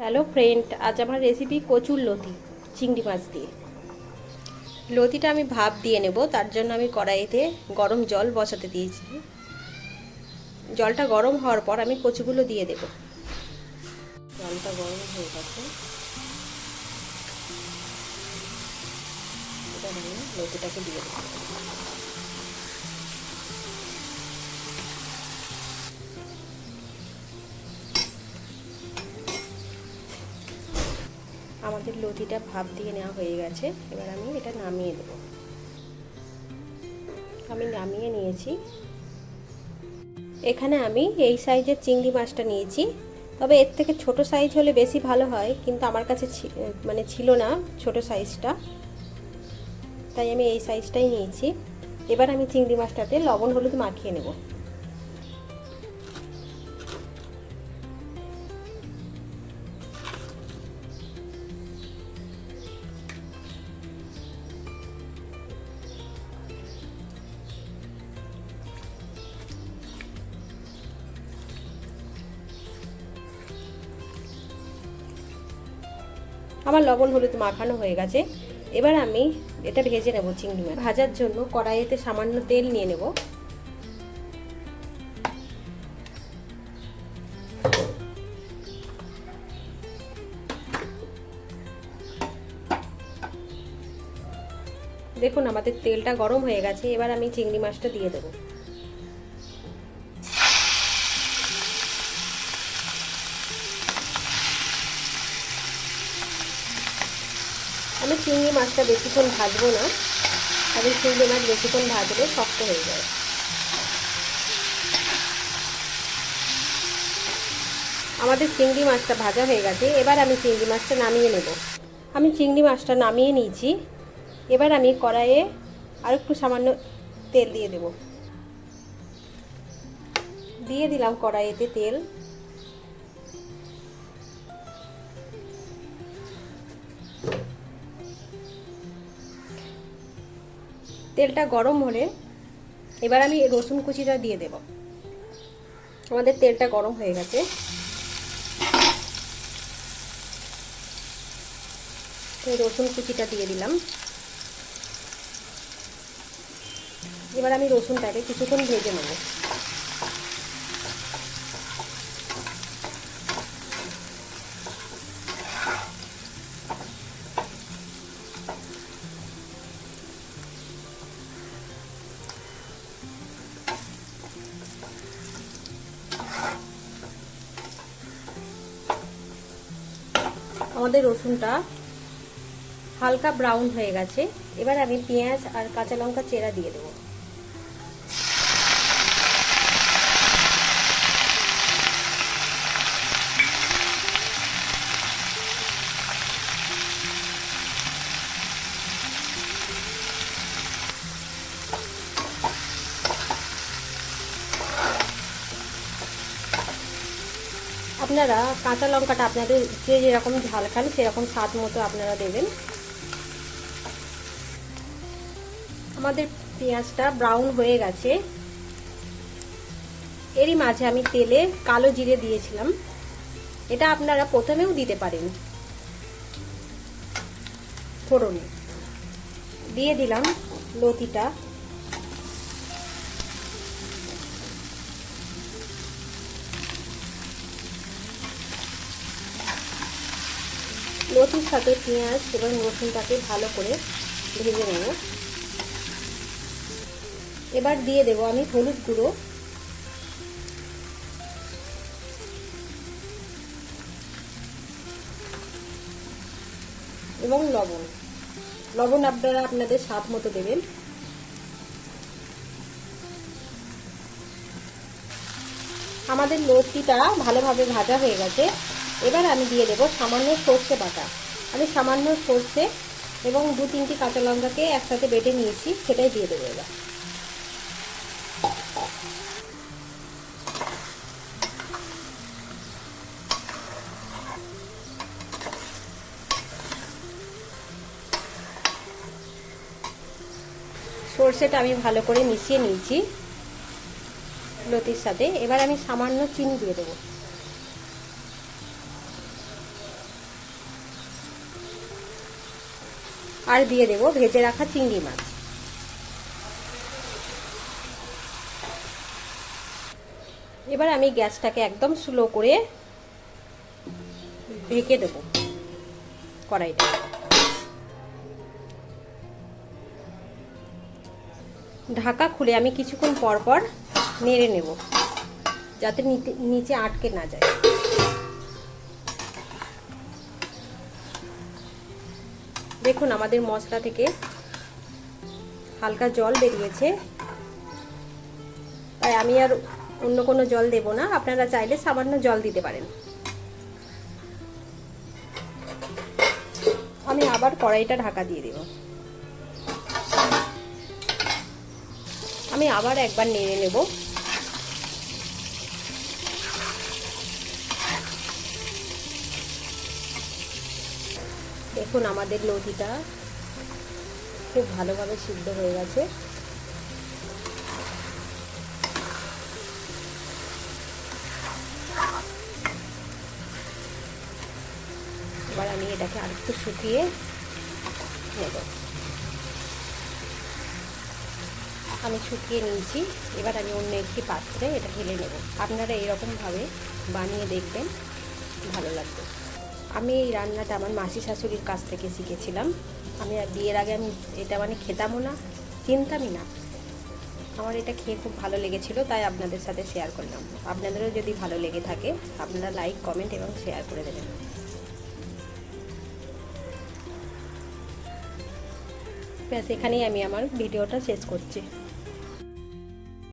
Hello friend, আজ আমার recipe কচুর লতি চিংড়ি মাছ দিয়ে। লতিটা আমি ভাপ দিয়ে নেব, তার জন্য আমি কড়াইতে গরম জল বসাতে দিয়েছি। জলটা গরম হওয়ার পর আমি কচুগুলো দিয়ে দেব। জলটা গরম হয়ে গেছে, এবার আমি লতিটাকে দিয়ে দেব। আমাদের লতিটা ভাপ দিয়ে নেওয়া হয়ে গেছে, এবার আমি এটা নামিয়ে দেব। আমি নামিয়ে নিয়েছি। এখানে আমি এই সাইজের চিংড়ি মাছটা নিয়েছি, তবে এর থেকে ছোট সাইজ হলে বেশি ভালো হয়, কিন্তু আমার কাছে ছিল না ছোট সাইজটা, তাই আমি এই সাইজটাই নিয়েছি। এবার আমি চিংড়ি মাছটাতে লবণ হলুদ মাখিয়ে নেব। আমার লবণ হলুদ মাখানো হয়ে গেছে। এবার আমি এটা ভেজে নেব। চিংড়ি মাছ ভাজার জন্য কড়াইতে সামান্য তেল নিয়ে নেব। দেখুন আমাদের তেলটা গরম হয়ে গেছে, এবার আমি চিংড়ি মাছটা দিয়ে দেব। আমি চিংড়ি মাছটা বেশিক্ষণ ভাজবো না, কারণ চিংড়ি মাছ বেশিক্ষণ ভাজলে শক্ত হয়ে যায়। আমাদের চিংড়ি মাছটা ভাজা হয়ে গেছে, এবার আমি চিংড়ি মাছটা নামিয়ে নেব। আমি চিংড়ি মাছটা নামিয়ে নিয়েছি। এবার আমি কড়াইয়ে আর একটু সামান্য তেল দিয়ে দেব। দিয়ে দিলাম কড়াইতে তেল। তেলটা গরম হলে এবার আমি রসুন কুচিটা দিয়ে দেব। আমাদের তেলটা গরম হয়ে গেছে, রসুন কুচিটা দিয়ে দিলাম। এবার আমি রসুনটাকে কিছুক্ষণ ভেজে নেব। আমাদের রসুনটা হালকা ব্রাউন হয়ে গেছে, এবার আমি পেঁয়াজ আর কাঁচা লঙ্কা চেরা দিয়ে দেবো। আপনারা কাঁচা লঙ্কাটা আপনাদের যে যেরকম ঝাল খান সেরকম স্বাদ মতো আপনারা দেবেন। আমাদের পেঁয়াজটা ব্রাউন হয়ে গেছে, এরই মাঝে আমি তেলে কালো জিরে দিয়েছিলাম। এটা আপনারা প্রথমেও দিতে পারেন। ফোড়নে দিয়ে দিলাম লতিটা। লতির সাথে পেঁয়াজ এবং রসুনটাকে ভালো করে ভেজে নেব। এবার দিয়ে দেব আমি হলুদ গুঁড়ো, এবং লবণ। লবণ আপনারা আপনাদের স্বাদ মতো দেবেন। আমাদের লতিটা ভালোভাবে ভাজা হয়ে গেছে, এবার আমি দিয়ে দেব সামান্য সর্ষে বাটা। আমি সামান্য সর্ষে এবং 2-3টি কাঁচা লঙ্কাকে একসাথে বেটে নিয়েছি, সেটাই দিয়ে দেবো। এবার সর্ষেটা আমি ভালো করে মিশিয়ে নিয়েছি লতির সাথে। এবার আমি সামান্য চিনি দিয়ে দেবো। আর দিয়ে দেব ভেজে রাখা চিংড়ি মাছ। এবার আমি গ্যাসটাকে একদম স্লো করে ঢেকে দেব কড়াইটা। ঢাকা খুলে আমি কিছুক্ষণ পর পর নেড়ে নেব যাতে নিচে আটকে না যায়। দেখুন আমাদের মশলা থেকে হালকা জল বেরিয়েছে, তাই আমি আর অন্য কোনো জল দেব না। আপনারা চাইলে সামান্য জল দিতে পারেন। আমি আবার কড়াইটা ঢাকা দিয়ে দেব। আমি আবার একবার নেড়ে নেব। দেখুন আমাদের লতিটা খুব ভালোভাবে সিদ্ধ হয়ে গেছে। এবার আমি এটাকে আরেকটু শুকিয়ে নেব। আমি শুকিয়ে নিয়েছি। এবার আমি অন্য একটি পাত্রে এটা ঢেলে নেব। আপনারা এরকমভাবে বানিয়ে দেখবেন, ভালো লাগবে। আমি এই রান্নাটা আমার মাসি শাশুড়ির কাছ থেকে শিখেছিলাম। আমি বিয়ের আগে আমি এটা খেতামও না, চিনতামই না। আমার এটা খেয়ে খুব ভালো লেগেছিল, তাই আপনাদের সাথে শেয়ার করলাম। আপনাদেরও যদি ভালো লেগে থাকে আপনারা লাইক, কমেন্ট এবং শেয়ার করে দেবেন। ব্যাস, এখানেই আমি আমার ভিডিওটা শেষ করছি।